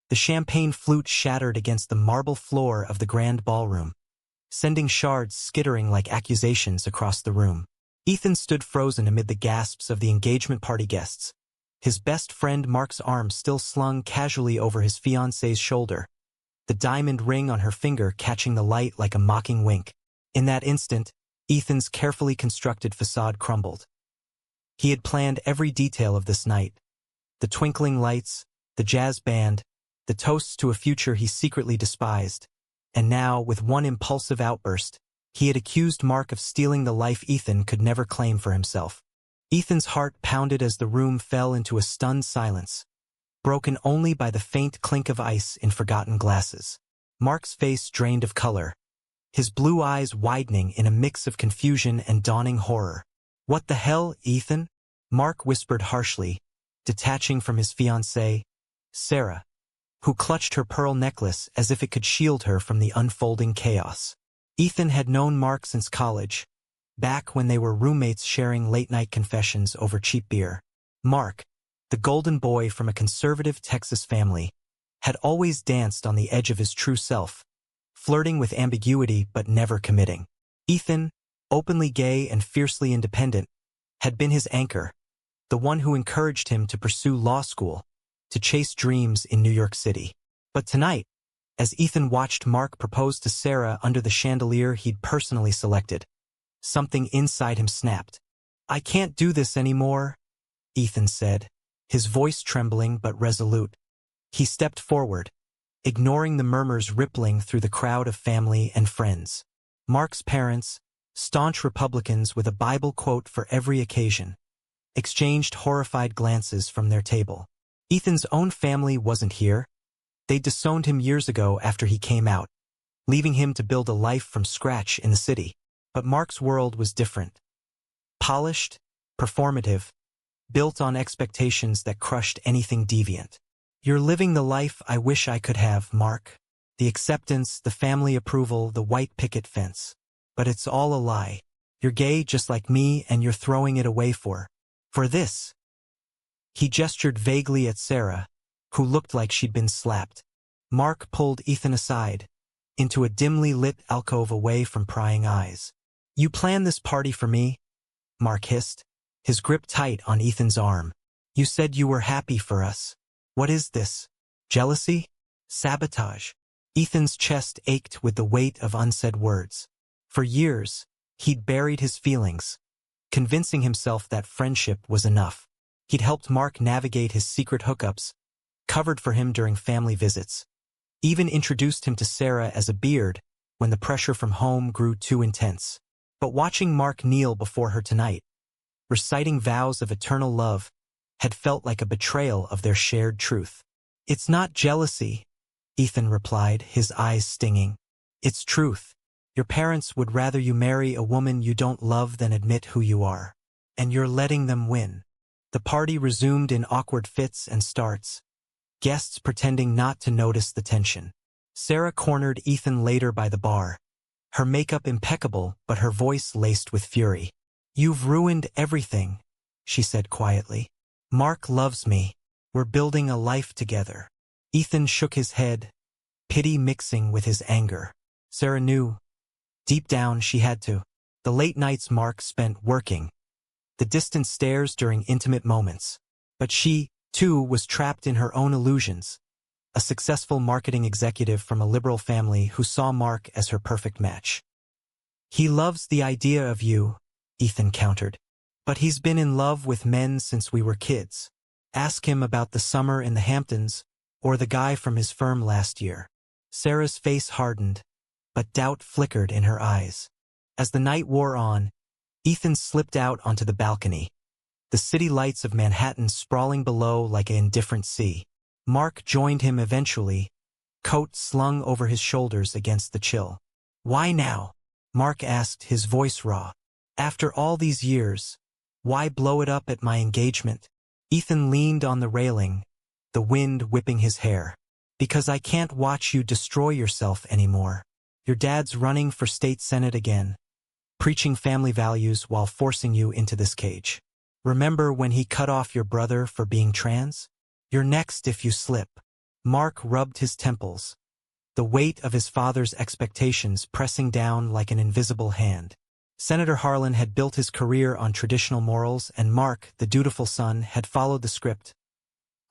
The champagne flute shattered against the marble floor of the grand ballroom, sending shards skittering like accusations across the room. Ethan stood frozen amid the gasps of the engagement party guests, his best friend Mark's arm still slung casually over his fiancée's shoulder, the diamond ring on her finger catching the light like a mocking wink. In that instant, Ethan's carefully constructed facade crumbled. He had planned every detail of this night. The twinkling lights, the jazz band, the toasts to a future he secretly despised. And now, with one impulsive outburst, he had accused Mark of stealing the life Ethan could never claim for himself. Ethan's heart pounded as the room fell into a stunned silence, broken only by the faint clink of ice in forgotten glasses. Mark's face drained of color, his blue eyes widening in a mix of confusion and dawning horror. "What the hell, Ethan?" Mark whispered harshly, detaching from his fiancée, Sarah, who clutched her pearl necklace as if it could shield her from the unfolding chaos. Ethan had known Mark since college, back when they were roommates sharing late-night confessions over cheap beer. Mark, the golden boy from a conservative Texas family, had always danced on the edge of his true self, flirting with ambiguity but never committing. Ethan, openly gay and fiercely independent, had been his anchor, the one who encouraged him to pursue law school, to chase dreams in New York City. But tonight, as Ethan watched Mark propose to Sarah under the chandelier he'd personally selected, something inside him snapped. "I can't do this anymore," Ethan said, his voice trembling but resolute. He stepped forward, ignoring the murmurs rippling through the crowd of family and friends. Mark's parents, staunch Republicans with a Bible quote for every occasion, exchanged horrified glances from their table. Ethan's own family wasn't here. They disowned him years ago after he came out, leaving him to build a life from scratch in the city. But Mark's world was different. Polished, performative, built on expectations that crushed anything deviant. "You're living the life I wish I could have, Mark. The acceptance, the family approval, the white picket fence. But it's all a lie. You're gay just like me and you're throwing it away for this." He gestured vaguely at Sarah, who looked like she'd been slapped. Mark pulled Ethan aside, into a dimly lit alcove away from prying eyes. "You planned this party for me?" Mark hissed, his grip tight on Ethan's arm. "You said you were happy for us. What is this? Jealousy? Sabotage?" Ethan's chest ached with the weight of unsaid words. For years, he'd buried his feelings, convincing himself that friendship was enough. He'd helped Mark navigate his secret hookups, covered for him during family visits, even introduced him to Sarah as a beard when the pressure from home grew too intense. But watching Mark kneel before her tonight, reciting vows of eternal love, had felt like a betrayal of their shared truth. "It's not jealousy," Ethan replied, his eyes stinging. "It's truth. Your parents would rather you marry a woman you don't love than admit who you are. And you're letting them win." The party resumed in awkward fits and starts, guests pretending not to notice the tension. Sarah cornered Ethan later by the bar, her makeup impeccable but her voice laced with fury. "You've ruined everything," she said quietly. "Mark loves me. We're building a life together." Ethan shook his head, pity mixing with his anger. Sarah knew. Deep down she had to. The late nights Mark spent working, the distant stares during intimate moments. But she, too, was trapped in her own illusions, a successful marketing executive from a liberal family who saw Mark as her perfect match. "He loves the idea of you," Ethan countered. "But he's been in love with men since we were kids. Ask him about the summer in the Hamptons, or the guy from his firm last year." Sarah's face hardened, but doubt flickered in her eyes. As the night wore on, Ethan slipped out onto the balcony, the city lights of Manhattan sprawling below like an indifferent sea. Mark joined him eventually, coat slung over his shoulders against the chill. "Why now?" Mark asked, his voice raw. "After all these years, why blow it up at my engagement?" Ethan leaned on the railing, the wind whipping his hair. "Because I can't watch you destroy yourself anymore. Your dad's running for state senate again, preaching family values while forcing you into this cage. Remember when he cut off your brother for being trans? You're next if you slip." Mark rubbed his temples, the weight of his father's expectations pressing down like an invisible hand. Senator Harlan had built his career on traditional morals, and Mark, the dutiful son, had followed the script.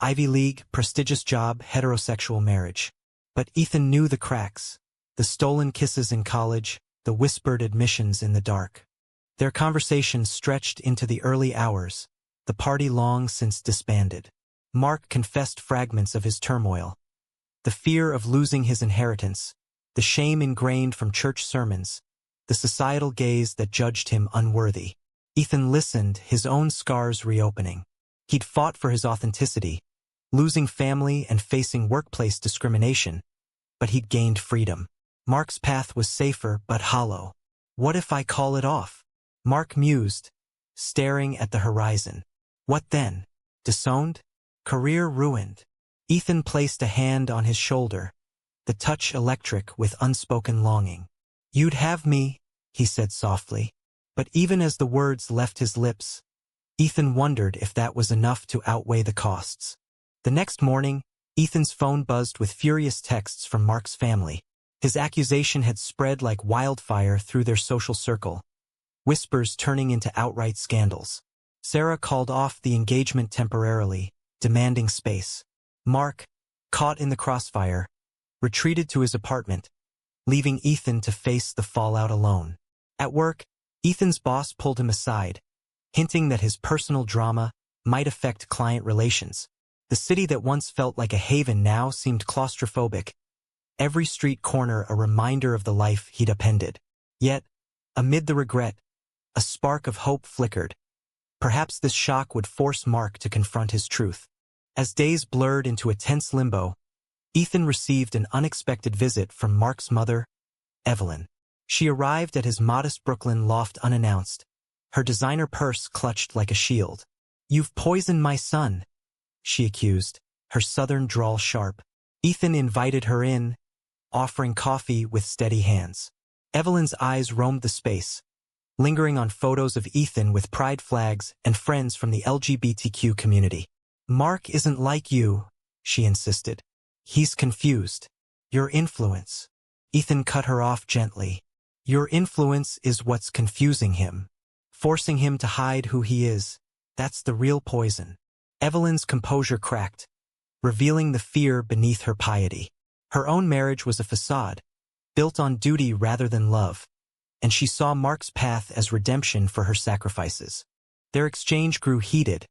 Ivy League, prestigious job, heterosexual marriage. But Ethan knew the cracks. The stolen kisses in college, the whispered admissions in the dark. Their conversations stretched into the early hours, the party long since disbanded. Mark confessed fragments of his turmoil. The fear of losing his inheritance, the shame ingrained from church sermons, the societal gaze that judged him unworthy. Ethan listened, his own scars reopening. He'd fought for his authenticity, losing family and facing workplace discrimination, but he'd gained freedom. Mark's path was safer but hollow. What if I call it off? Mark mused, staring at the horizon. What then? Disowned? Career ruined? Ethan placed a hand on his shoulder, the touch electric with unspoken longing. You'd have me, he said softly. But even as the words left his lips, Ethan wondered if that was enough to outweigh the costs. The next morning, Ethan's phone buzzed with furious texts from Mark's family. His accusation had spread like wildfire through their social circle, whispers turning into outright scandals. Sarah called off the engagement temporarily, demanding space. Mark, caught in the crossfire, retreated to his apartment, leaving Ethan to face the fallout alone. At work, Ethan's boss pulled him aside, hinting that his personal drama might affect client relations. The city that once felt like a haven now seemed claustrophobic, every street corner a reminder of the life he'd upended. Yet, amid the regret, a spark of hope flickered. Perhaps this shock would force Mark to confront his truth. As days blurred into a tense limbo, Ethan received an unexpected visit from Mark's mother, Evelyn. She arrived at his modest Brooklyn loft unannounced, her designer purse clutched like a shield. "You've poisoned my son," she accused, her southern drawl sharp. Ethan invited her in, offering coffee with steady hands. Evelyn's eyes roamed the space, lingering on photos of Ethan with pride flags and friends from the LGBTQ community. "Mark isn't like you," she insisted. "He's confused. Your influence." Ethan cut her off gently. "Your influence is what's confusing him. Forcing him to hide who he is. That's the real poison." Evelyn's composure cracked, revealing the fear beneath her piety. Her own marriage was a facade, built on duty rather than love, and she saw Mark's path as redemption for her sacrifices. Their exchange grew heated,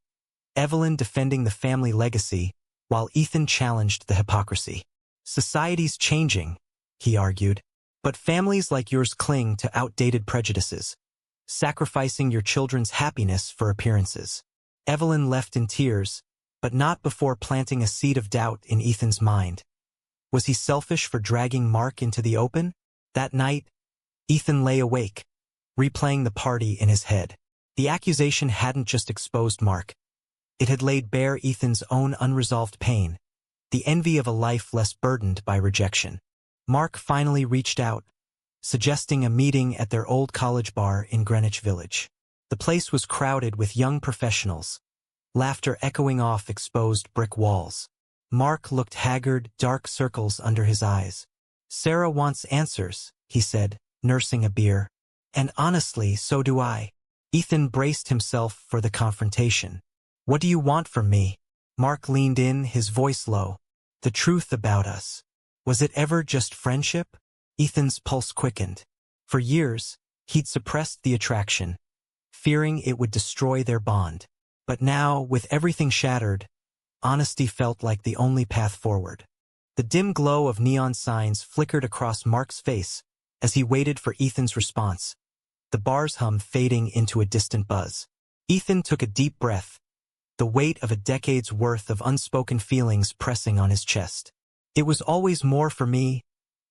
Evelyn defending the family legacy, while Ethan challenged the hypocrisy. "Society's changing," he argued, "but families like yours cling to outdated prejudices, sacrificing your children's happiness for appearances." Evelyn left in tears, but not before planting a seed of doubt in Ethan's mind. Was he selfish for dragging Mark into the open? That night, Ethan lay awake, replaying the party in his head. The accusation hadn't just exposed Mark. It had laid bare Ethan's own unresolved pain, the envy of a life less burdened by rejection. Mark finally reached out, suggesting a meeting at their old college bar in Greenwich Village. The place was crowded with young professionals, laughter echoing off exposed brick walls. Mark looked haggard, dark circles under his eyes. "Sarah wants answers," he said, nursing a beer. "And honestly, so do I." Ethan braced himself for the confrontation. "What do you want from me?" Mark leaned in, his voice low. "The truth about us. Was it ever just friendship?" Ethan's pulse quickened. For years, he'd suppressed the attraction, fearing it would destroy their bond. But now, with everything shattered, honesty felt like the only path forward. The dim glow of neon signs flickered across Mark's face as he waited for Ethan's response, the bar's hum fading into a distant buzz. Ethan took a deep breath, the weight of a decade's worth of unspoken feelings pressing on his chest. "It was always more for me,"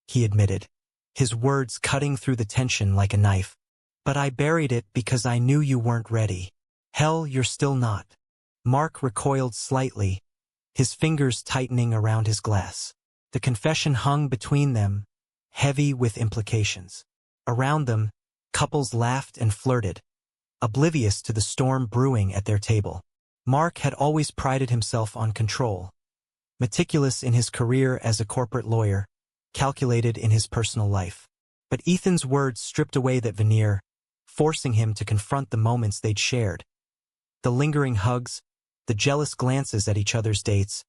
he admitted, his words cutting through the tension like a knife. "But I buried it because I knew you weren't ready." "Hell, you're still not." Mark recoiled slightly, his fingers tightening around his glass. The confession hung between them, heavy with implications. Around them, couples laughed and flirted, oblivious to the storm brewing at their table. Mark had always prided himself on control, meticulous in his career as a corporate lawyer, calculated in his personal life. But Ethan's words stripped away that veneer, forcing him to confront the moments they'd shared. The lingering hugs, the jealous glances at each other's dates,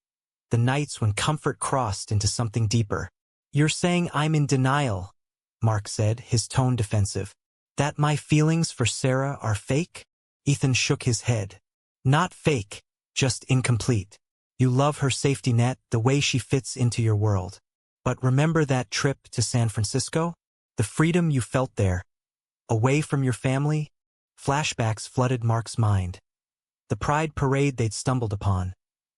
the nights when comfort crossed into something deeper. "You're saying I'm in denial," Mark said, his tone defensive. "That my feelings for Sarah are fake?" Ethan shook his head. "Not fake, just incomplete. You love her safety net, the way she fits into your world. But remember that trip to San Francisco? The freedom you felt there, away from your family?" Flashbacks flooded Mark's mind. The pride parade they'd stumbled upon,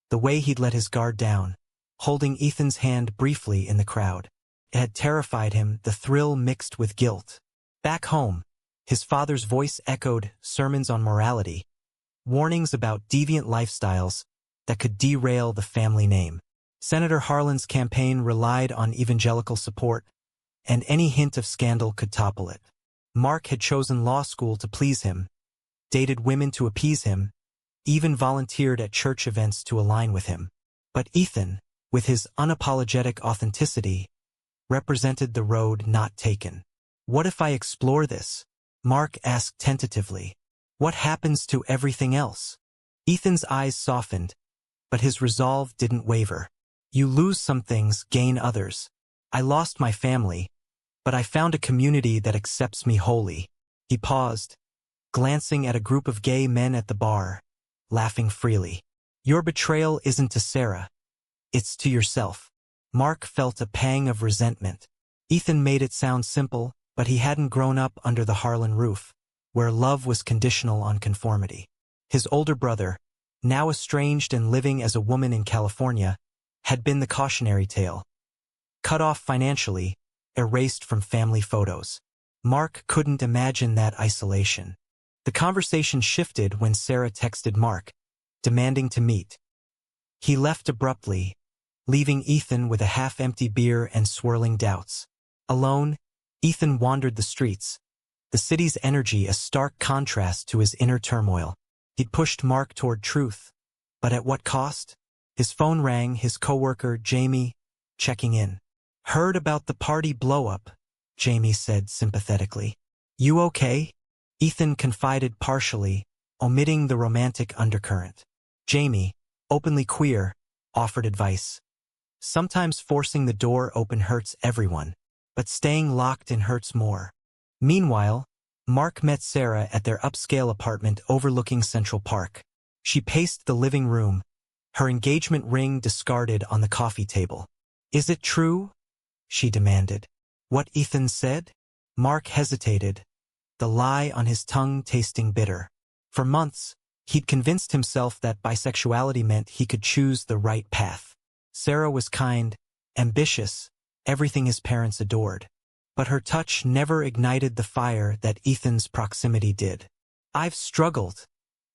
the way he'd let his guard down, holding Ethan's hand briefly in the crowd. It had terrified him, the thrill mixed with guilt. Back home, his father's voice echoed sermons on morality, warnings about deviant lifestyles that could derail the family name. Senator Harlan's campaign relied on evangelical support, and any hint of scandal could topple it. Mark had chosen law school to please him, dated women to appease him, even volunteered at church events to align with him. But Ethan, with his unapologetic authenticity, represented the road not taken. "What if I explore this?" Mark asked tentatively. "What happens to everything else?" Ethan's eyes softened, but his resolve didn't waver. "You lose some things, gain others. I lost my family, but I found a community that accepts me wholly." He paused, glancing at a group of gay men at the bar, laughing freely. "Your betrayal isn't to Sarah. It's to yourself." Mark felt a pang of resentment. Ethan made it sound simple, but he hadn't grown up under the Harlan roof, where love was conditional on conformity. His older brother, now estranged and living as a woman in California, had been the cautionary tale. Cut off financially, erased from family photos. Mark couldn't imagine that isolation. The conversation shifted when Sarah texted Mark, demanding to meet. He left abruptly, leaving Ethan with a half-empty beer and swirling doubts. Alone, Ethan wandered the streets, the city's energy a stark contrast to his inner turmoil. He'd pushed Mark toward truth, but at what cost? His phone rang, his coworker, Jamie, checking in. "Heard about the party blow-up," Jamie said sympathetically. "You okay?" Ethan confided partially, omitting the romantic undercurrent. Jamie, openly queer, offered advice. "Sometimes forcing the door open hurts everyone, but staying locked in hurts more." Meanwhile, Mark met Sarah at their upscale apartment overlooking Central Park. She paced the living room, her engagement ring discarded on the coffee table. "Is it true?" she demanded. "What Ethan said?" Mark hesitated, the lie on his tongue tasting bitter. For months, he'd convinced himself that bisexuality meant he could choose the right path. Sarah was kind, ambitious, everything his parents adored. But her touch never ignited the fire that Ethan's proximity did. "I've struggled,"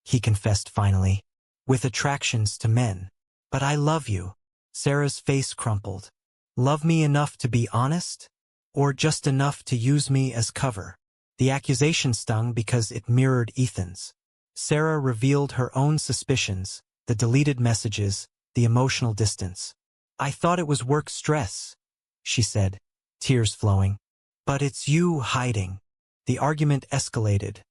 he confessed finally, "with attractions to men. But I love you." Sarah's face crumpled. "Love me enough to be honest? Or just enough to use me as cover?" The accusation stung because it mirrored Ethan's. Sarah revealed her own suspicions, the deleted messages, the emotional distance. "I thought it was work stress," she said, tears flowing. "But it's you hiding." The argument escalated,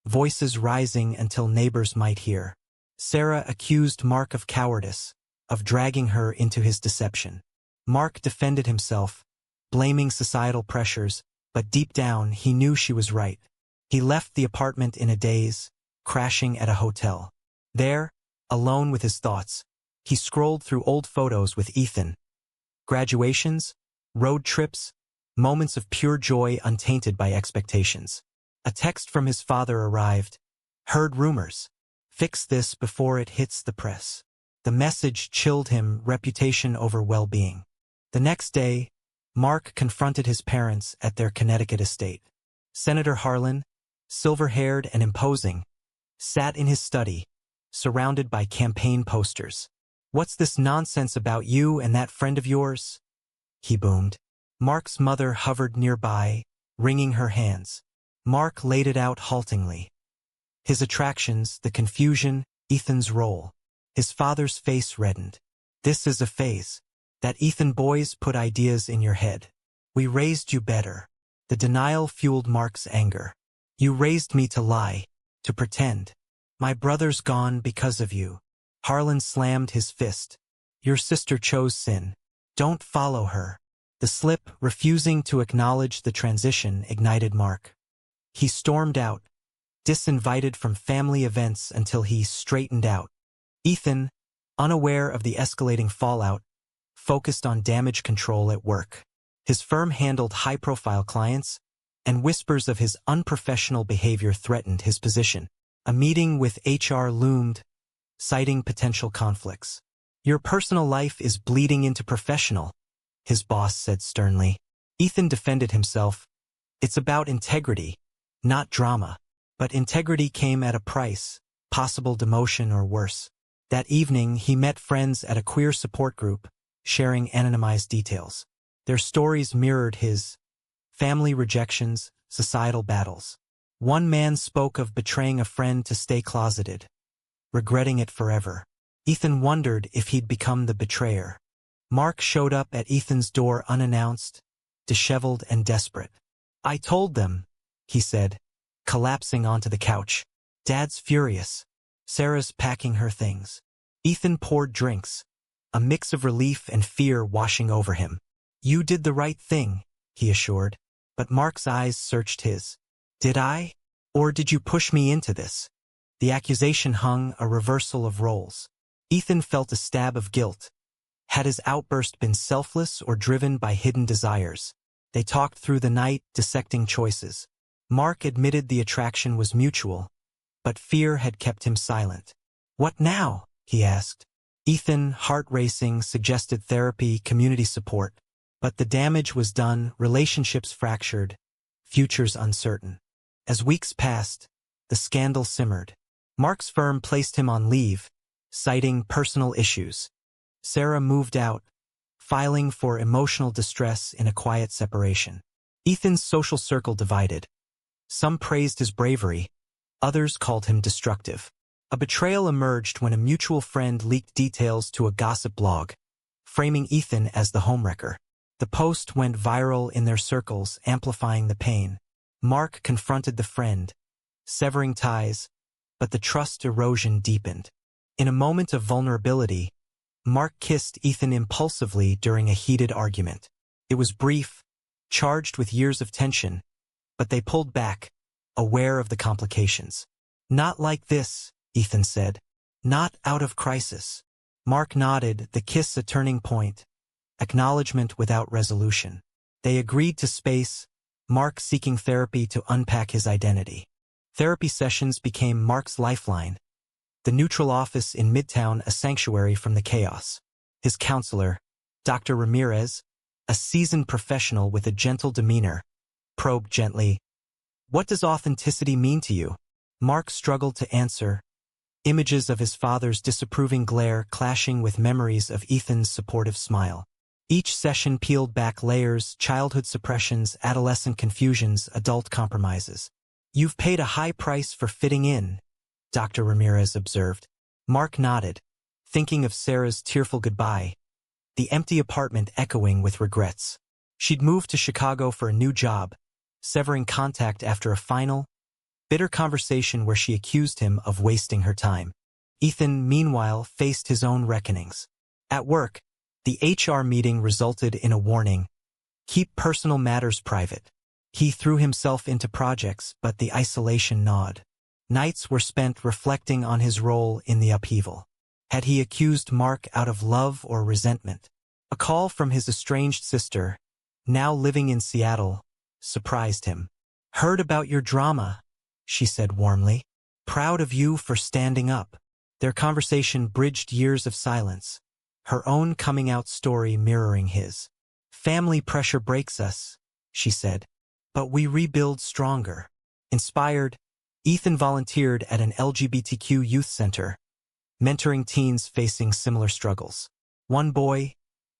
voices rising until neighbors might hear. Sarah accused Mark of cowardice, of dragging her into his deception. Mark defended himself, blaming societal pressures, but deep down he knew she was right. He left the apartment in a daze, crashing at a hotel. There, alone with his thoughts, he scrolled through old photos with Ethan. Graduations, road trips, moments of pure joy untainted by expectations. A text from his father arrived. "Heard rumors. Fix this before it hits the press." The message chilled him, reputation over well-being. The next day, Mark confronted his parents at their Connecticut estate. Senator Harlan, silver-haired and imposing, sat in his study, surrounded by campaign posters. "What's this nonsense about you and that friend of yours?" he boomed. Mark's mother hovered nearby, wringing her hands. Mark laid it out haltingly. His attractions, the confusion, Ethan's role. His father's face reddened. This is a phase. That Ethan boys put ideas in your head. We raised you better. The denial fueled Mark's anger. You raised me to lie, to pretend. My brother's gone because of you. Harlan slammed his fist. Your sister chose sin. Don't follow her. The slip, refusing to acknowledge the transition, ignited Mark. He stormed out, disinvited from family events until he straightened out. Ethan, unaware of the escalating fallout, focused on damage control at work. His firm handled high-profile clients, and whispers of his unprofessional behavior threatened his position. A meeting with HR loomed, citing potential conflicts. Your personal life is bleeding into professional, his boss said sternly. Ethan defended himself. It's about integrity, not drama. But integrity came at a price, possible demotion or worse. That evening, he met friends at a queer support group, sharing anonymized details. Their stories mirrored his: family rejections, societal battles. One man spoke of betraying a friend to stay closeted, regretting it forever. Ethan wondered if he'd become the betrayer. Mark showed up at Ethan's door unannounced, disheveled and desperate. I told them, he said, collapsing onto the couch. Dad's furious. Sarah's packing her things. Ethan poured drinks, a mix of relief and fear washing over him. You did the right thing, he assured. But Mark's eyes searched his. Did I? Or did you push me into this? The accusation hung a reversal of roles. Ethan felt a stab of guilt. Had his outburst been selfless or driven by hidden desires? They talked through the night, dissecting choices. Mark admitted the attraction was mutual, but fear had kept him silent. What now? He asked. Ethan, heart racing, suggested therapy, community support. But the damage was done, relationships fractured, futures uncertain. As weeks passed, the scandal simmered. Mark's firm placed him on leave, citing personal issues. Sarah moved out, filing for emotional distress in a quiet separation. Ethan's social circle divided. Some praised his bravery, others called him destructive. A betrayal emerged when a mutual friend leaked details to a gossip blog, framing Ethan as the homewrecker. The post went viral in their circles, amplifying the pain. Mark confronted the friend, severing ties, but the trust erosion deepened. In a moment of vulnerability, Mark kissed Ethan impulsively during a heated argument. It was brief, charged with years of tension, but they pulled back, aware of the complications. Not like this, Ethan said. Not out of crisis. Mark nodded, the kiss a turning point. Acknowledgement without resolution. They agreed to space, Mark seeking therapy to unpack his identity. Therapy sessions became Mark's lifeline. The neutral office in Midtown a sanctuary from the chaos. His counselor, Dr. Ramirez, a seasoned professional with a gentle demeanor, probed gently. What does authenticity mean to you? Mark struggled to answer, images of his father's disapproving glare clashing with memories of Ethan's supportive smile. Each session peeled back layers, childhood suppressions, adolescent confusions, adult compromises. You've paid a high price for fitting in, Dr. Ramirez observed. Mark nodded, thinking of Sarah's tearful goodbye, the empty apartment echoing with regrets. She'd moved to Chicago for a new job, severing contact after a final, bitter conversation where she accused him of wasting her time. Ethan, meanwhile, faced his own reckonings. At work, the HR meeting resulted in a warning. Keep personal matters private. He threw himself into projects, but the isolation gnawed. Nights were spent reflecting on his role in the upheaval. Had he accused Mark out of love or resentment? A call from his estranged sister, now living in Seattle, surprised him. Heard about your drama, she said warmly. Proud of you for standing up. Their conversation bridged years of silence, her own coming-out story mirroring his. Family pressure breaks us, she said, but we rebuild stronger. Inspired, Ethan volunteered at an LGBTQ youth center, mentoring teens facing similar struggles. One boy,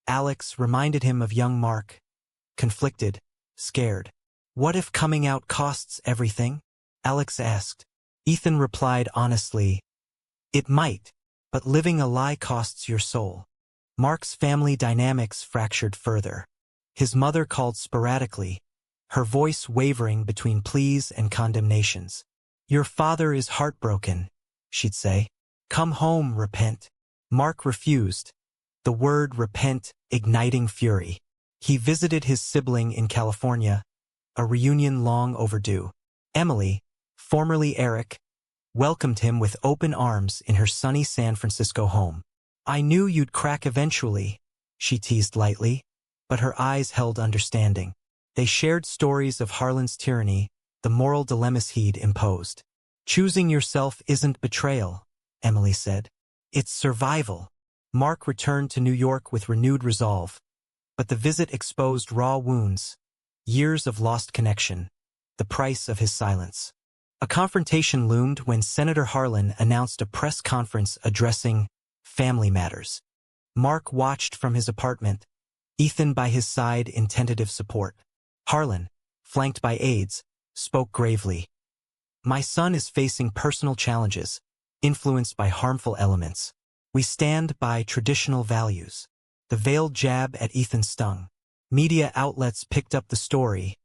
Alex, reminded him of young Mark, conflicted, scared. What if coming out costs everything? Alex asked. Ethan replied honestly, it might, but living a lie costs your soul. Mark's family dynamics fractured further. His mother called sporadically, her voice wavering between pleas and condemnations. "Your father is heartbroken," she'd say. "Come home, repent." Mark refused, the word repent igniting fury. He visited his sibling in California, a reunion long overdue. Emily, formerly Eric, welcomed him with open arms in her sunny San Francisco home. "I knew you'd crack eventually," she teased lightly, but her eyes held understanding. They shared stories of Harlan's tyranny, the moral dilemmas he'd imposed. "Choosing yourself isn't betrayal," Emily said. "It's survival." Mark returned to New York with renewed resolve, but the visit exposed raw wounds, years of lost connection, the price of his silence. A confrontation loomed when Senator Harlan announced a press conference addressing family matters. Mark watched from his apartment, Ethan by his side in tentative support. Harlan, flanked by aides, spoke gravely. "My son is facing personal challenges, influenced by harmful elements. We stand by traditional values." The veiled jab at Ethan stung. Media outlets picked up the story,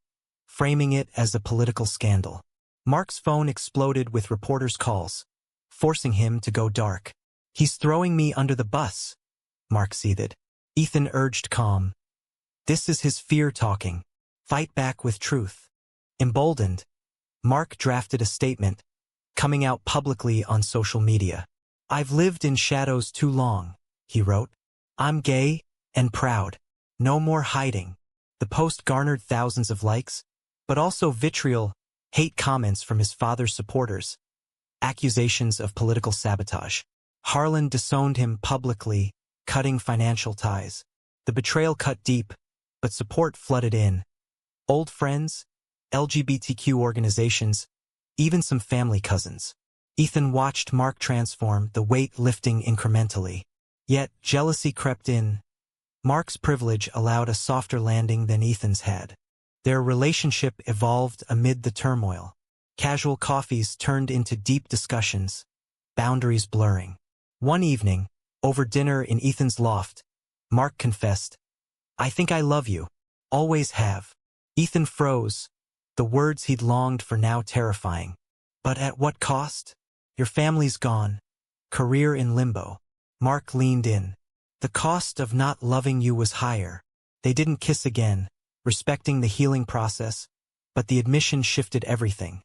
framing it as a political scandal. Mark's phone exploded with reporters' calls, forcing him to go dark. "He's throwing me under the bus," Mark seethed. Ethan urged calm. "This is his fear talking. Fight back with truth." Emboldened, Mark drafted a statement, coming out publicly on social media. "I've lived in shadows too long," he wrote. "I'm gay and proud. No more hiding." The post garnered thousands of likes, but also vitriol, hate comments from his father's supporters, accusations of political sabotage. Harlan disowned him publicly, cutting financial ties. The betrayal cut deep, but support flooded in. Old friends, LGBTQ organizations, even some family cousins. Ethan watched Mark transform, the weight lifting incrementally. Yet jealousy crept in. Mark's privilege allowed a softer landing than Ethan's had. Their relationship evolved amid the turmoil. Casual coffees turned into deep discussions, boundaries blurring. One evening, over dinner in Ethan's loft, Mark confessed, "I think I love you. Always have." Ethan froze, the words he'd longed for now terrifying. "But at what cost? Your family's gone. Career in limbo." Mark leaned in. "The cost of not loving you was higher." They didn't kiss again, respecting the healing process, but the admission shifted everything.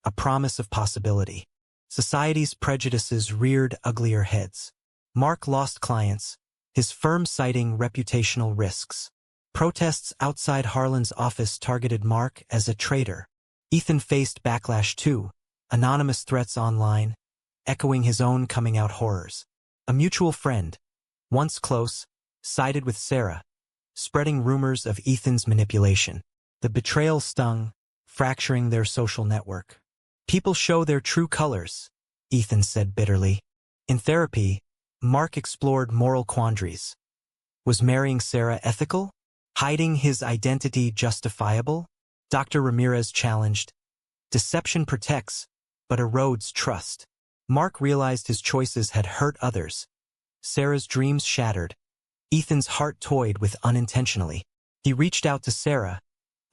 A promise of possibility. Society's prejudices reared uglier heads. Mark lost clients, his firm citing reputational risks. Protests outside Harlan's office targeted Mark as a traitor. Ethan faced backlash too, anonymous threats online, echoing his own coming-out horrors. A mutual friend, once close, sided with Sarah, spreading rumors of Ethan's manipulation. The betrayal stung, fracturing their social network. "People show their true colors," Ethan said bitterly. In therapy, Mark explored moral quandaries. Was marrying Sarah ethical? Hiding his identity justifiable? Dr. Ramirez challenged. Deception protects, but erodes trust. Mark realized his choices had hurt others. Sarah's dreams shattered. Ethan's heart toyed with unintentionally. He reached out to Sarah,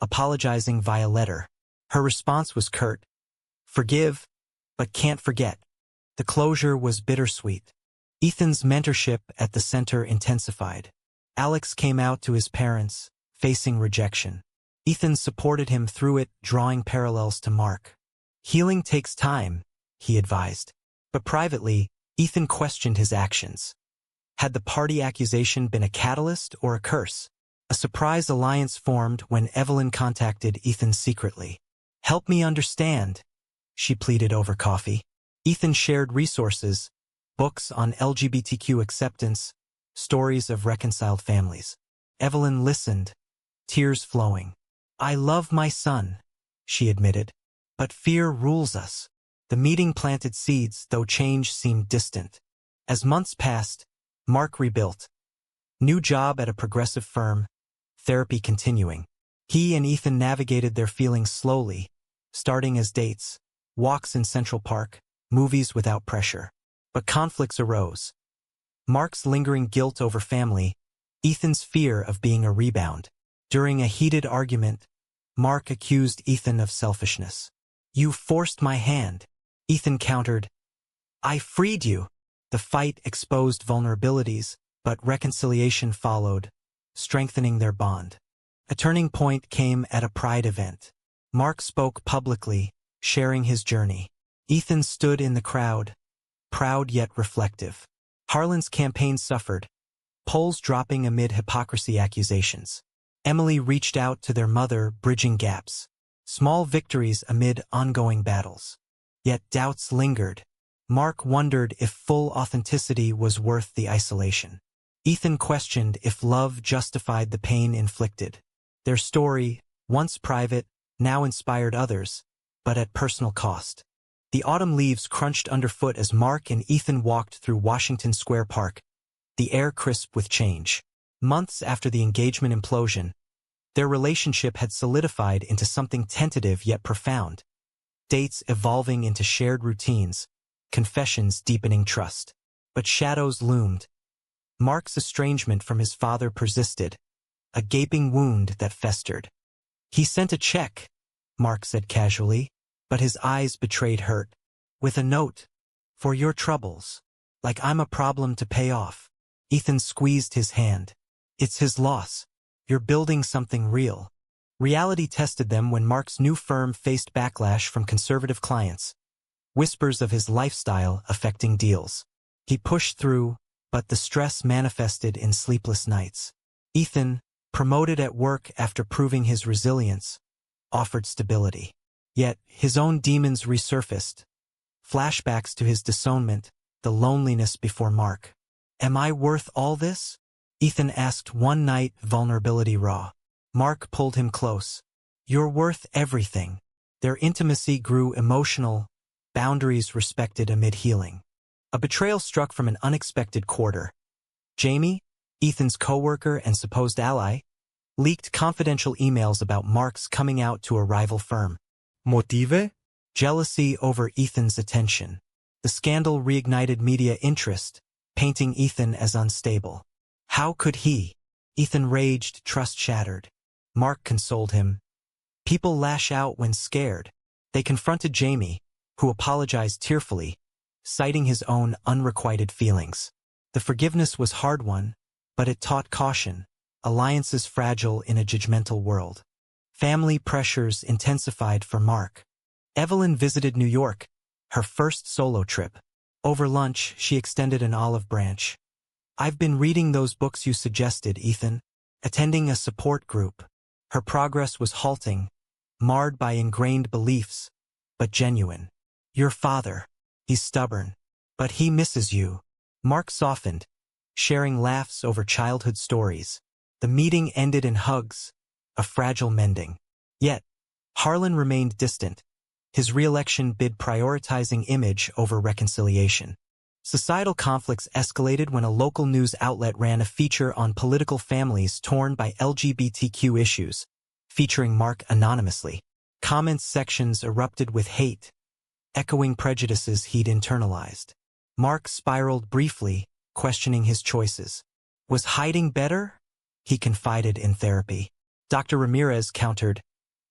apologizing via letter. Her response was curt. "Forgive, but can't forget." The closure was bittersweet. Ethan's mentorship at the center intensified. Alex came out to his parents, facing rejection. Ethan supported him through it, drawing parallels to Mark. "Healing takes time," he advised. But privately, Ethan questioned his actions. Had the party accusation been a catalyst or a curse? A surprise alliance formed when Evelyn contacted Ethan secretly. "Help me understand," she pleaded over coffee. Ethan shared resources, books on LGBTQ acceptance, stories of reconciled families. Evelyn listened, tears flowing. "I love my son," she admitted, "but fear rules us." The meeting planted seeds, though change seemed distant. As months passed, Mark rebuilt. New job at a progressive firm, therapy continuing. He and Ethan navigated their feelings slowly, starting as dates, walks in Central Park, movies without pressure. But conflicts arose. Mark's lingering guilt over family, Ethan's fear of being a rebound. During a heated argument, Mark accused Ethan of selfishness. "You forced my hand." Ethan countered, "I freed you." The fight exposed vulnerabilities, but reconciliation followed, strengthening their bond. A turning point came at a Pride event. Mark spoke publicly, sharing his journey. Ethan stood in the crowd, proud yet reflective. Harlan's campaign suffered, polls dropping amid hypocrisy accusations. Emily reached out to their mother, bridging gaps. Small victories amid ongoing battles. Yet doubts lingered. Mark wondered if full authenticity was worth the isolation. Ethan questioned if love justified the pain inflicted. Their story, once private, now inspired others, but at personal cost. The autumn leaves crunched underfoot as Mark and Ethan walked through Washington Square Park, the air crisp with change. Months after the engagement implosion, their relationship had solidified into something tentative yet profound. Dates evolving into shared routines, confessions deepening trust. But shadows loomed. Mark's estrangement from his father persisted, a gaping wound that festered. "He sent a check," Mark said casually, but his eyes betrayed hurt. "With a note, for your troubles. Like I'm a problem to pay off." Ethan squeezed his hand. "It's his loss. You're building something real." Reality tested them when Mark's new firm faced backlash from conservative clients. Whispers of his lifestyle affecting deals. He pushed through, but the stress manifested in sleepless nights. Ethan, promoted at work after proving his resilience, offered stability. Yet his own demons resurfaced. Flashbacks to his disownment, the loneliness before Mark. "Am I worth all this?" Ethan asked one night, vulnerability raw. Mark pulled him close. "You're worth everything." Their intimacy grew emotional, boundaries respected amid healing. A betrayal struck from an unexpected quarter. Jamie, Ethan's co-worker and supposed ally, leaked confidential emails about Mark's coming out to a rival firm. Motive? Jealousy over Ethan's attention. The scandal reignited media interest, painting Ethan as unstable. How could he? Ethan raged, trust shattered. Mark consoled him. People lash out when scared. They confronted Jamie, who apologized tearfully, citing his own unrequited feelings. The forgiveness was hard-won, but it taught caution, alliances fragile in a judgmental world. Family pressures intensified for Mark. Evelyn visited New York, her first solo trip. Over lunch, she extended an olive branch. "I've been reading those books you suggested, Ethan, attending a support group." Her progress was halting, marred by ingrained beliefs, but genuine. "Your father, he's stubborn, but he misses you." Mark softened, sharing laughs over childhood stories. The meeting ended in hugs, a fragile mending. Yet, Harlan remained distant, his re-election bid prioritizing image over reconciliation. Societal conflicts escalated when a local news outlet ran a feature on political families torn by LGBTQ issues, featuring Mark anonymously. Comments sections erupted with hate, echoing prejudices he'd internalized. Mark spiraled briefly, questioning his choices. Was hiding better? He confided in therapy. Dr. Ramirez countered,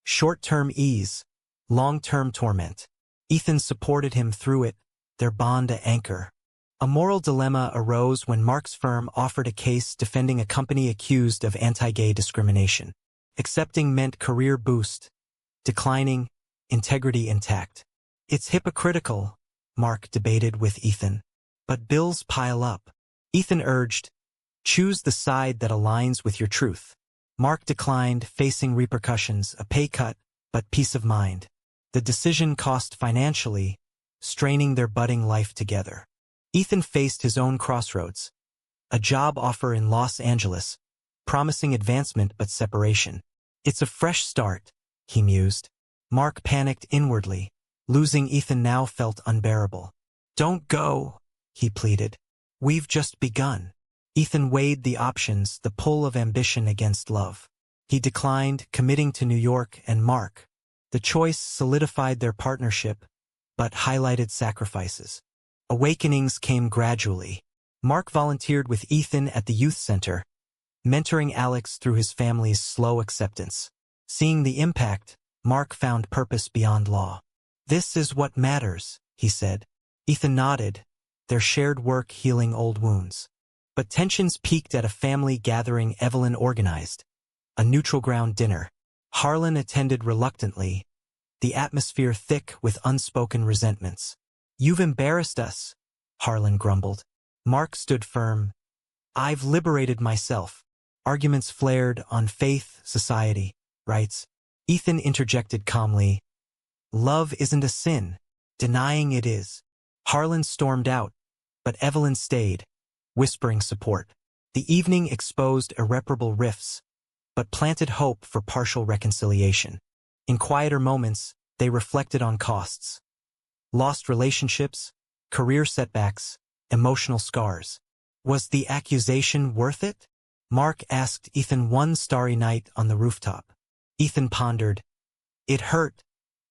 short-term ease, long-term torment. Ethan supported him through it, their bond an anchor. A moral dilemma arose when Mark's firm offered a case defending a company accused of anti-gay discrimination. Accepting meant career boost. Declining, integrity intact. It's hypocritical, Mark debated with Ethan. But bills pile up. Ethan urged, choose the side that aligns with your truth. Mark declined, facing repercussions, a pay cut, but peace of mind. The decision cost financially, straining their budding life together. Ethan faced his own crossroads. A job offer in Los Angeles, promising advancement but separation. It's a fresh start, he mused. Mark panicked inwardly. Losing Ethan now felt unbearable. Don't go, he pleaded. We've just begun. Ethan weighed the options, the pull of ambition against love. He declined, committing to New York and Mark. The choice solidified their partnership, but highlighted sacrifices. Awakenings came gradually. Mark volunteered with Ethan at the youth center, mentoring Alex through his family's slow acceptance. Seeing the impact, Mark found purpose beyond law. "This is what matters," he said. Ethan nodded, their shared work healing old wounds. But tensions peaked at a family gathering Evelyn organized, a neutral ground dinner. Harlan attended reluctantly, the atmosphere thick with unspoken resentments. "You've embarrassed us," Harlan grumbled. Mark stood firm. "I've liberated myself." Arguments flared on faith, society, rights. Ethan interjected calmly, "Love isn't a sin. Denying it is." Harlan stormed out, but Evelyn stayed, whispering support. The evening exposed irreparable rifts, but planted hope for partial reconciliation. In quieter moments, they reflected on costs. Lost relationships, career setbacks, emotional scars. Was the accusation worth it? Mark asked Ethan one starry night on the rooftop. Ethan pondered, "It hurt,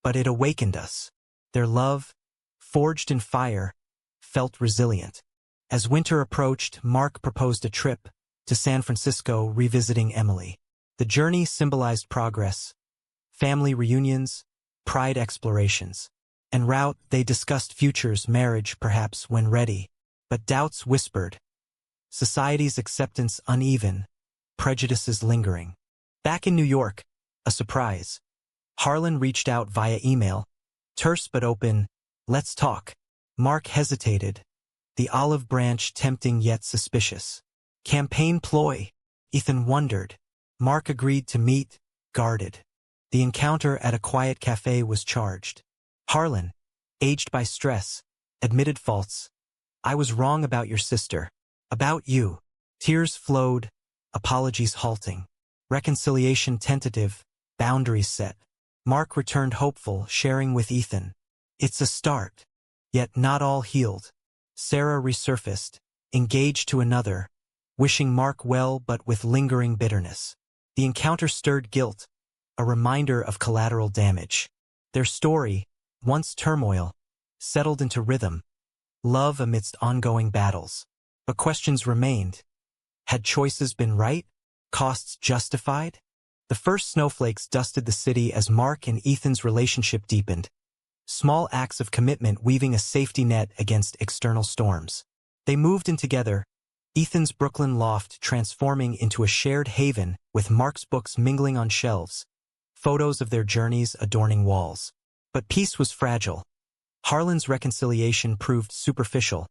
but it awakened us." Their love, forged in fire, felt resilient. As winter approached, Mark proposed a trip to San Francisco, revisiting Emily. The journey symbolized progress, family reunions, pride explorations. En route, they discussed futures, marriage perhaps when ready. But doubts whispered. Society's acceptance uneven, prejudices lingering. Back in New York, a surprise. Harlan reached out via email, terse but open, "Let's talk." Mark hesitated, the olive branch tempting yet suspicious. Campaign ploy? Ethan wondered. Mark agreed to meet, guarded. The encounter at a quiet cafe was charged. Harlan, aged by stress, admitted faults. "I was wrong about your sister. About you." Tears flowed, apologies halting. Reconciliation tentative, boundaries set. Mark returned hopeful, sharing with Ethan. "It's a start." Yet not all healed. Sarah resurfaced, engaged to another, wishing Mark well but with lingering bitterness. The encounter stirred guilt, a reminder of collateral damage. Their story, once turmoil, settled into rhythm, love amidst ongoing battles. But questions remained. Had choices been right? Costs justified? The first snowflakes dusted the city as Mark and Ethan's relationship deepened. Small acts of commitment weaving a safety net against external storms. They moved in together, Ethan's Brooklyn loft transforming into a shared haven with Mark's books mingling on shelves, photos of their journeys adorning walls. But peace was fragile. Harlan's reconciliation proved superficial,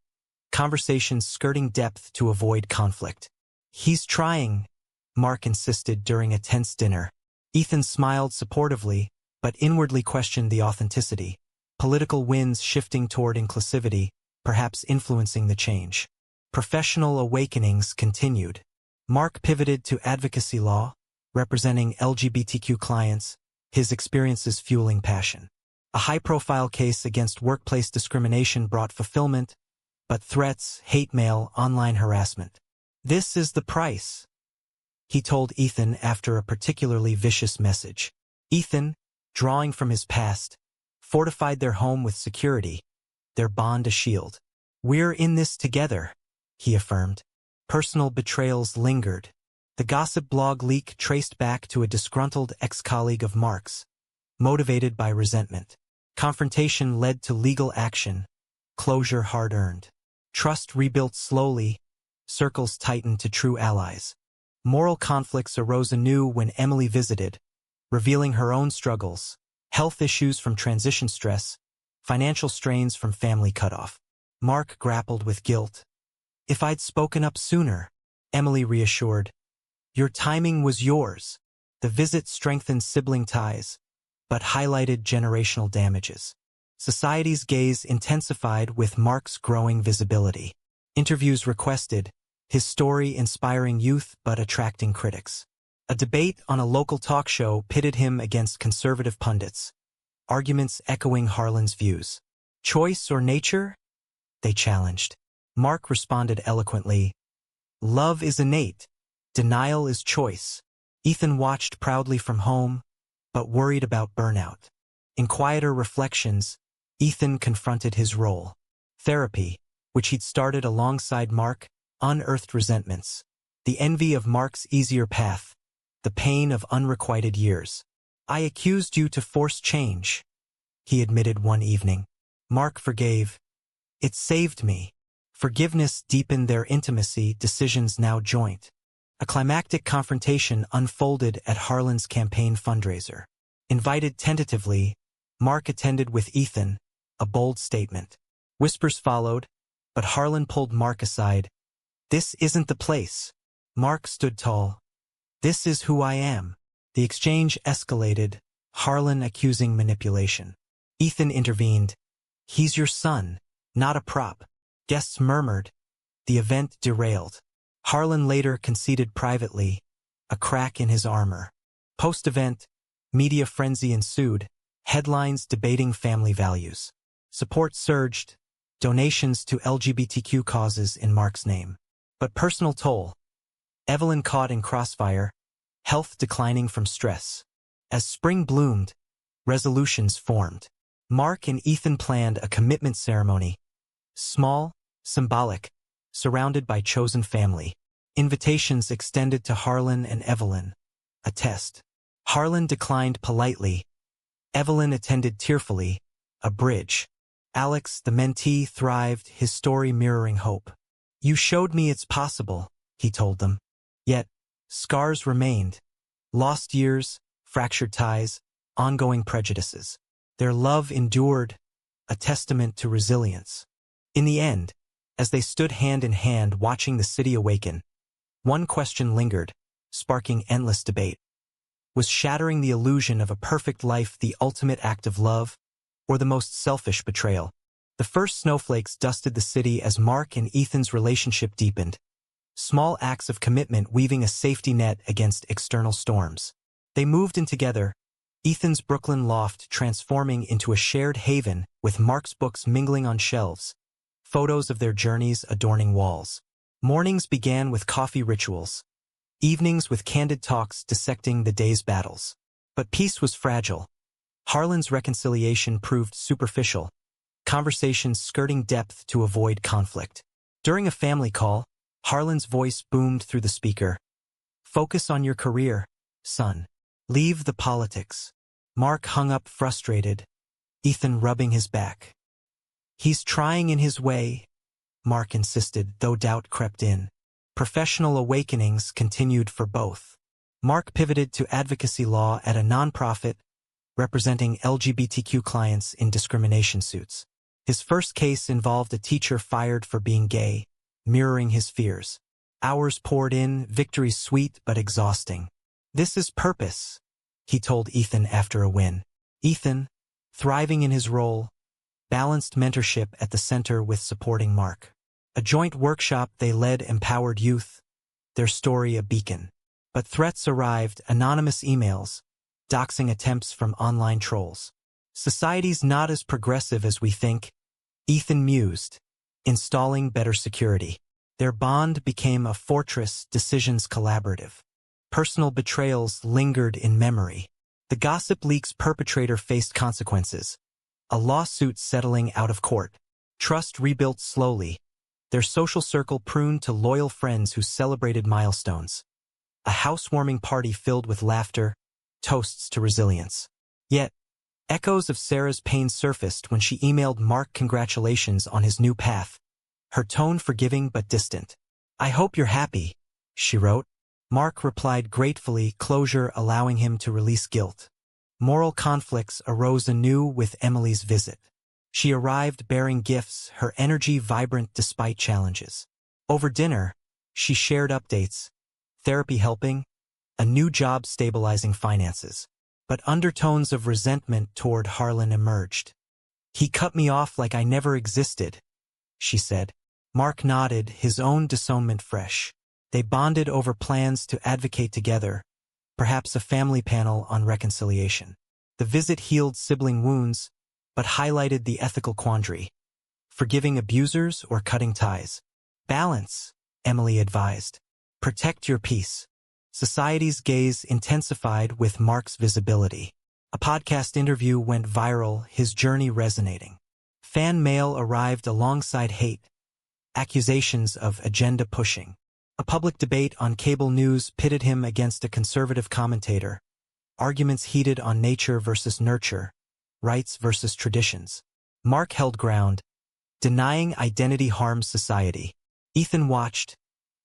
conversations skirting depth to avoid conflict. "He's trying," Mark insisted during a tense dinner. Ethan smiled supportively, but inwardly questioned the authenticity. Political winds shifting toward inclusivity, perhaps influencing the change. Professional awakenings continued. Mark pivoted to advocacy law, representing LGBTQ clients, his experiences fueling passion. A high-profile case against workplace discrimination brought fulfillment, but threats, hate mail, online harassment. "This is the price," he told Ethan after a particularly vicious message. Ethan, drawing from his past, fortified their home with security, their bond a shield. "We're in this together," he affirmed. Personal betrayals lingered. The gossip blog leak traced back to a disgruntled ex-colleague of Mark's, motivated by resentment. Confrontation led to legal action, closure hard-earned. Trust rebuilt slowly, circles tightened to true allies. Moral conflicts arose anew when Emily visited, revealing her own struggles, health issues from transition stress, financial strains from family cutoff. Mark grappled with guilt. "If I'd spoken up sooner," Emily reassured. "Your timing was yours." The visit strengthened sibling ties, but highlighted generational damages. Society's gaze intensified with Mark's growing visibility. Interviews requested, his story inspiring youth but attracting critics. A debate on a local talk show pitted him against conservative pundits, arguments echoing Harlan's views. "Choice or nature?" they challenged. Mark responded eloquently, "Love is innate, denial is choice." Ethan watched proudly from home, but worried about burnout. In quieter reflections, Ethan confronted his role. Therapy, which he'd started alongside Mark, unearthed resentments. The envy of Mark's easier path, the pain of unrequited years. "I accused you to force change," he admitted one evening. Mark forgave. "It saved me." Forgiveness deepened their intimacy, decisions now joint. A climactic confrontation unfolded at Harlan's campaign fundraiser. Invited tentatively, Mark attended with Ethan, a bold statement. Whispers followed, but Harlan pulled Mark aside. "This isn't the place." Mark stood tall. "This is who I am." The exchange escalated, Harlan accusing manipulation. Ethan intervened. "He's your son, not a prop." Guests murmured. The event derailed. Harlan later conceded privately, a crack in his armor. Post-event, media frenzy ensued, headlines debating family values. Support surged, donations to LGBTQ causes in Mark's name. But personal toll. Evelyn caught in crossfire, health declining from stress. As spring bloomed, resolutions formed. Mark and Ethan planned a commitment ceremony. Small, symbolic, surrounded by chosen family. Invitations extended to Harlan and Evelyn. A test. Harlan declined politely. Evelyn attended tearfully. A bridge. Alex, the mentee, thrived, his story mirroring hope. "You showed me it's possible," he told them. Yet, scars remained. Lost years, fractured ties, ongoing prejudices. Their love endured, a testament to resilience. In the end, as they stood hand in hand watching the city awaken, one question lingered, sparking endless debate. Was shattering the illusion of a perfect life the ultimate act of love, or the most selfish betrayal? The first snowflakes dusted the city as Mark and Ethan's relationship deepened. Small acts of commitment weaving a safety net against external storms. They moved in together, Ethan's Brooklyn loft transforming into a shared haven with Mark's books mingling on shelves, photos of their journeys adorning walls. Mornings began with coffee rituals, evenings with candid talks dissecting the day's battles. But peace was fragile. Harlan's reconciliation proved superficial, conversations skirting depth to avoid conflict. During a family call, Harlan's voice boomed through the speaker. "Focus on your career, son. Leave the politics." Mark hung up frustrated, Ethan rubbing his back. "He's trying in his way," Mark insisted, though doubt crept in. Professional awakenings continued for both. Mark pivoted to advocacy law at a nonprofit, representing LGBTQ clients in discrimination suits. His first case involved a teacher fired for being gay, mirroring his fears. Hours poured in, victories sweet but exhausting. "This is purpose," he told Ethan after a win. Ethan, thriving in his role, balanced mentorship at the center with supporting Mark. A joint workshop they led empowered youth, their story a beacon. But threats arrived, anonymous emails, doxing attempts from online trolls. "Society's not as progressive as we think," Ethan mused, installing better security. Their bond became a fortress, decisions collaborative. Personal betrayals lingered in memory. The gossip leak's perpetrator faced consequences. A lawsuit settling out of court. Trust rebuilt slowly. Their social circle pruned to loyal friends who celebrated milestones. A housewarming party filled with laughter, toasts to resilience. Yet, echoes of Sarah's pain surfaced when she emailed Mark congratulations on his new path, her tone forgiving but distant. "I hope you're happy," she wrote. Mark replied gratefully, closure allowing him to release guilt. Moral conflicts arose anew with Emily's visit. She arrived bearing gifts, her energy vibrant despite challenges. Over dinner, she shared updates, therapy helping, a new job stabilizing finances. But undertones of resentment toward Harlan emerged. "He cut me off like I never existed," she said. Mark nodded, his own disownment fresh. They bonded over plans to advocate together, perhaps a family panel on reconciliation. The visit healed sibling wounds, but highlighted the ethical quandary. Forgiving abusers or cutting ties? "Balance," Emily advised. "Protect your peace." Society's gaze intensified with Mark's visibility. A podcast interview went viral, his journey resonating. Fan mail arrived alongside hate, accusations of agenda pushing. A public debate on cable news pitted him against a conservative commentator. Arguments heated on nature versus nurture, rights versus traditions. Mark held ground, denying identity harms society. Ethan watched,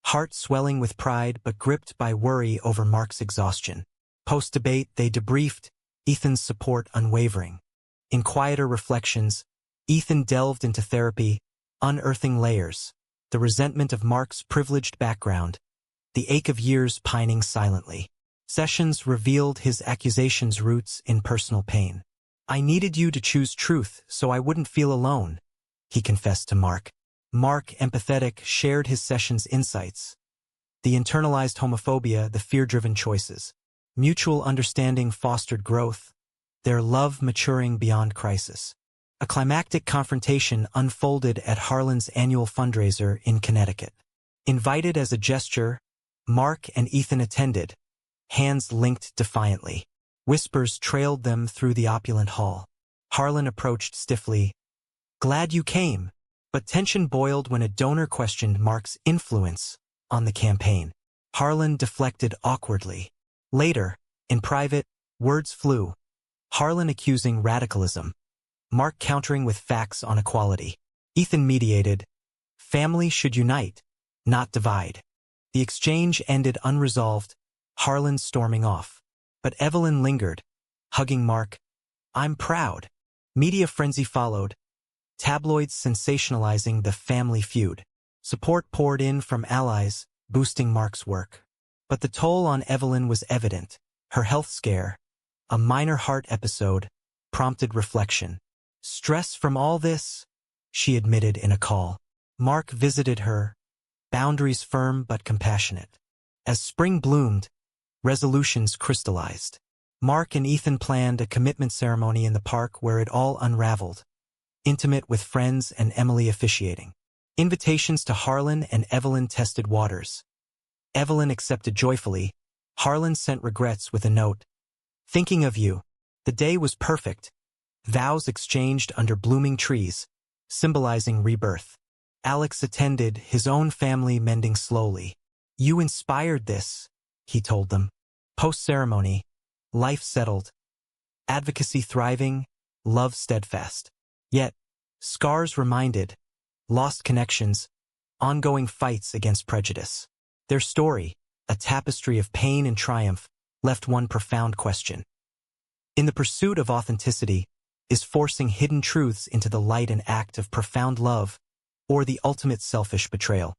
heart swelling with pride but gripped by worry over Mark's exhaustion. Post-debate, they debriefed, Ethan's support unwavering. In quieter reflections, Ethan delved into therapy, unearthing layers, the resentment of Mark's privileged background, the ache of years pining silently. Sessions revealed his accusations' roots in personal pain. "I needed you to choose truth so I wouldn't feel alone," he confessed to Mark. Mark, empathetic, shared his session's insights. The internalized homophobia, the fear-driven choices. Mutual understanding fostered growth, their love maturing beyond crisis. A climactic confrontation unfolded at Harlan's annual fundraiser in Connecticut. Invited as a gesture, Mark and Ethan attended, hands linked defiantly. Whispers trailed them through the opulent hall. Harlan approached stiffly. "Glad you came." But tension boiled when a donor questioned Mark's influence on the campaign. Harlan deflected awkwardly. Later, in private, words flew. Harlan accusing radicalism. Mark countering with facts on equality. Ethan mediated. Family should unite, not divide. The exchange ended unresolved, Harlan storming off. But Evelyn lingered, hugging Mark. "I'm proud." Media frenzy followed, tabloids sensationalizing the family feud. Support poured in from allies, boosting Mark's work. But the toll on Evelyn was evident. Her health scare, a minor heart episode, prompted reflection. "Stress from all this," she admitted in a call. Mark visited her, boundaries firm but compassionate. As spring bloomed, resolutions crystallized. Mark and Ethan planned a commitment ceremony in the park where it all unraveled, intimate with friends and Emily officiating. Invitations to Harlan and Evelyn tested waters. Evelyn accepted joyfully. Harlan sent regrets with a note. "Thinking of you. The day was perfect." Vows exchanged under blooming trees, symbolizing rebirth. Alex attended, his own family mending slowly. "You inspired this," he told them. Post-ceremony, life settled. Advocacy thriving, love steadfast. Yet, scars reminded, lost connections, ongoing fights against prejudice. Their story, a tapestry of pain and triumph, left one profound question. In the pursuit of authenticity, is forcing hidden truths into the light an act of profound love, or the ultimate selfish betrayal?